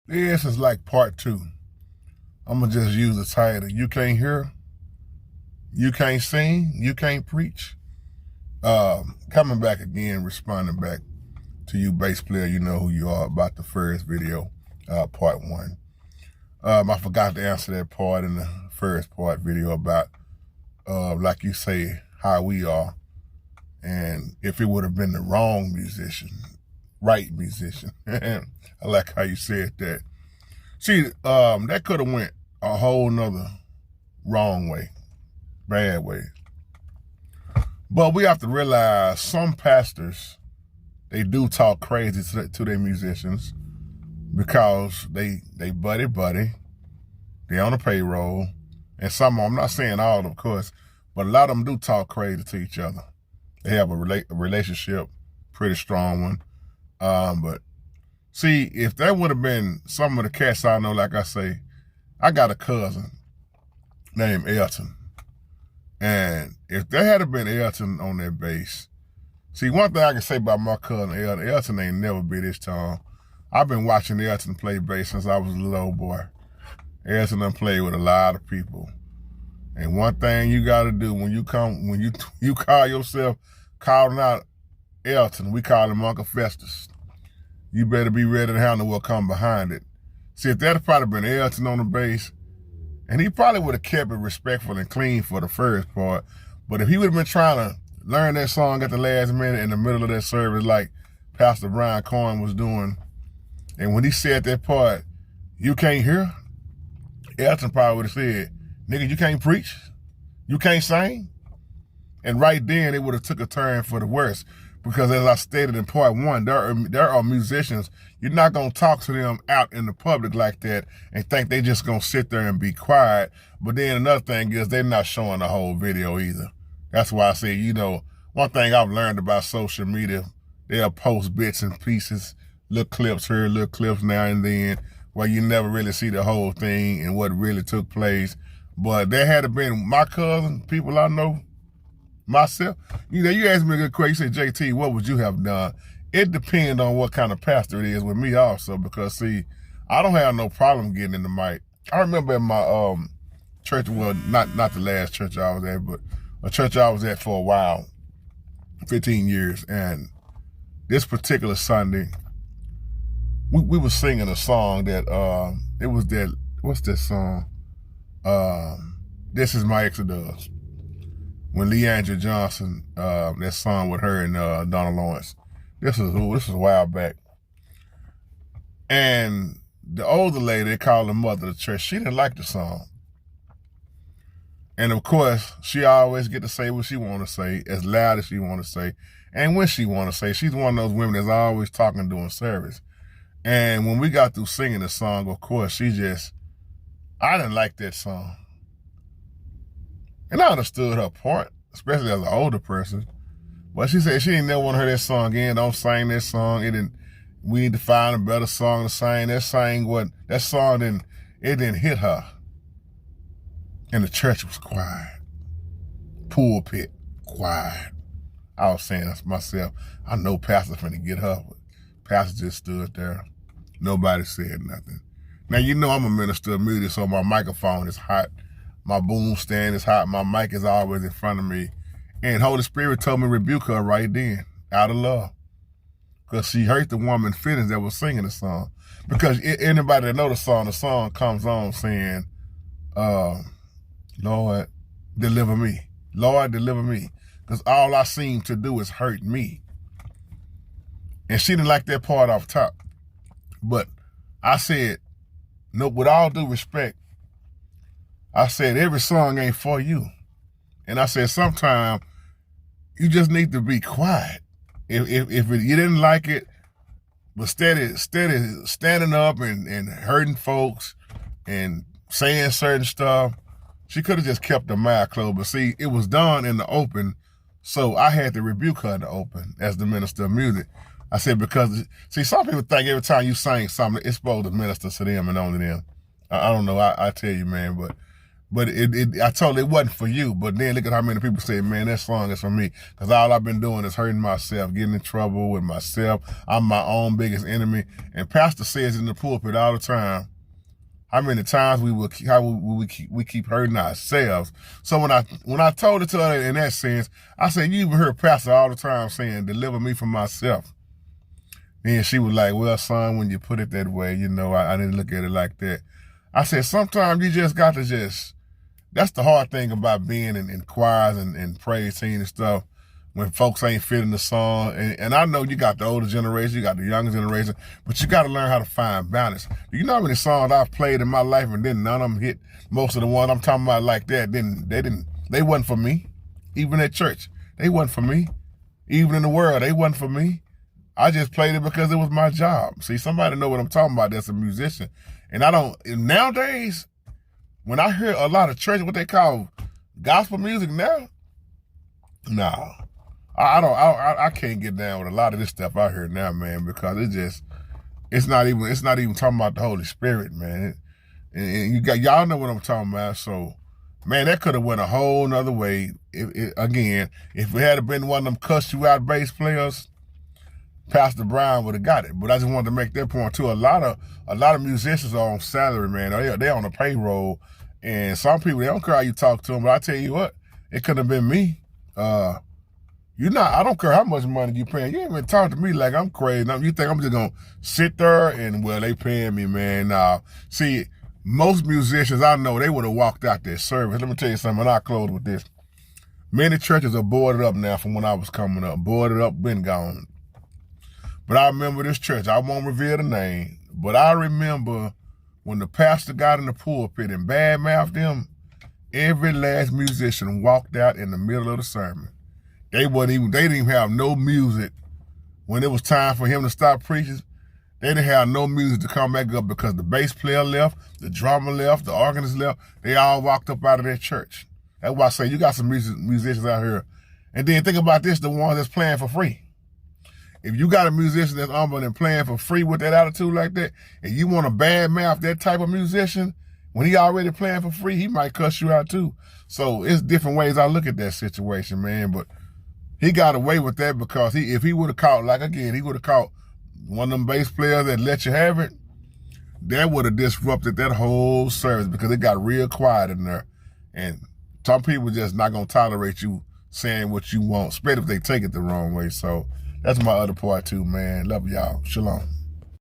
This is like part two. I'm going to just use the title. You can't hear, you can't sing, you can't preach. Coming back again, responding back to you, bass player, you know who you are, about the first video, part one. I forgot to answer that part in the first part video about, like you say, how we are. And if it would have been the wrong musician, right musician. I like how you said that. See, that could have went a whole nother wrong way, bad way. But we have to realize some pastors, they do talk crazy to their musicians because they buddy, they on a payroll, and some of them, I'm not saying all of course, but a lot of them do talk crazy to each other. They have a relationship, pretty strong one. But see, if that would have been some of the cats I know, like I say, I got a cousin named Elton. And if there had been Elton on that bass, see, one thing I can say about my cousin Elton ain't never been this tall. I've been watching Elton play bass since I was a little old boy. Elton done played with a lot of people. And one thing you got to do when you call yourself calling out Elton, we call him Uncle Festus. You better be ready to handle what come behind it. See, if that had probably been Elton on the bass, and he probably would have kept it respectful and clean for the first part, but if he would have been trying to learn that song at the last minute in the middle of that service like Pastor Brian Cohen was doing, and when he said that part, you can't hear, Elton probably would have said, nigga, you can't preach, you can't sing. And right then, it would have took a turn for the worse. Because as I stated in part one, there are musicians, you're not going to talk to them out in the public like that and think they just going to sit there and be quiet. But then another thing is they're not showing the whole video either. That's why I say, you know, one thing I've learned about social media, they'll post bits and pieces, little clips here, little clips now and then, where you never really see the whole thing and what really took place. But there had been my cousin, people I know, myself. You know, you asked me a good question. You said, JT, what would you have done? It depends on what kind of pastor it is with me also, because see, I don't have no problem getting in the mic. I remember in my church, well, not the last church I was at, but a church I was at for a while, 15 years. And this particular Sunday, we were singing a song that, it was that, what's that song? This Is My Exodus. When Leandra Johnson, that song with her and Donna Lawrence. This was a while back. And the older lady, they called her mother of the church, she didn't like the song. And of course, she always get to say what she want to say, as loud as she want to say, and when she want to say. She's one of those women that's always talking during service. And when we got through singing the song, of course, I didn't like that song. And I understood her point, especially as an older person. But she said she didn't never want to hear that song again. Don't sing that song. We need to find a better song to sing. That song didn't hit her. And the church was quiet. Pulpit, quiet. I was saying to myself, I know Pastor's finna get her. But Pastor just stood there. Nobody said nothing. Now, you know I'm a minister of music, so my microphone is hot. My boom stand is hot. My mic is always in front of me. And Holy Spirit told me to rebuke her right then, out of love. Because she hurt the woman's feelings that was singing the song. Because anybody that know the song comes on saying, Lord, deliver me. Lord, deliver me. Because all I seem to do is hurt me. And she didn't like that part off top. But I said, no, with all due respect, I said, every song ain't for you. And I said, sometimes you just need to be quiet. If you didn't like it, but steady standing up and hurting folks and saying certain stuff, she could have just kept her mouth closed. But see, it was done in the open, so I had to rebuke her in the open as the minister of music. I said, because, see, some people think every time you sing something, it's supposed to minister to them and only them. I don't know, I tell you, man, but But I told her it wasn't for you. But then look at how many people say, man, that song is for me. Because all I've been doing is hurting myself, getting in trouble with myself. I'm my own biggest enemy. And Pastor says in the pulpit all the time, how many times we keep hurting ourselves. So when I told it to her in that sense, I said, you even heard Pastor all the time saying, deliver me from myself. And she was like, well, son, when you put it that way, you know, I didn't look at it like that. I said, sometimes you just got to that's the hard thing about being in choirs and praise team and stuff, when folks ain't fitting the song. And I know you got the older generation, you got the younger generation, but you got to learn how to find balance. Do you know how many songs I've played in my life and then none of them hit? Most of the ones I'm talking about like that, they wasn't for me. Even at church, they wasn't for me. Even in the world, they wasn't for me. I just played it because it was my job. See, somebody know what I'm talking about that's a musician. And nowadays, when I hear a lot of church, what they call gospel music now, nah, I can't get down with a lot of this stuff I hear now, man, because it's not even talking about the Holy Spirit, man. And y'all know what I'm talking about. So, man, that could have went a whole nother way. If it had been one of them cuss you out bass players, Pastor Brown would have got it. But I just wanted to make that point too. A lot of musicians are on salary, man. They're on a payroll. And some people, they don't care how you talk to them. But I tell you what, it could have been me. I don't care how much money you paying. You ain't even talk to me like I'm crazy. You think I'm just going to sit there and, well, they paying me, man. Nah. See, most musicians I know, they would have walked out their service. Let me tell you something, and I'll close with this. Many churches are boarded up now from when I was coming up. Boarded up, been gone. But I remember this church. I won't reveal the name, but I remember when the pastor got in the pulpit and badmouthed them, every last musician walked out in the middle of the sermon. They didn't even have no music when it was time for him to stop preaching. They didn't have no music to come back up because the bass player left, the drummer left, the organist left. They all walked up out of their church. That's why I say you got some musicians out here. And then think about this, the ones that's playing for free. If you got a musician that's humble and playing for free with that attitude like that, and you want to badmouth that type of musician, when he already playing for free, he might cuss you out too. So it's different ways I look at that situation, man. But he got away with that because if he would have caught, he would have caught one of them bass players that let you have it, that would have disrupted that whole service because it got real quiet in there. And some people just not going to tolerate you saying what you want, especially if they take it the wrong way. So that's my other part too, man. Love y'all. Shalom.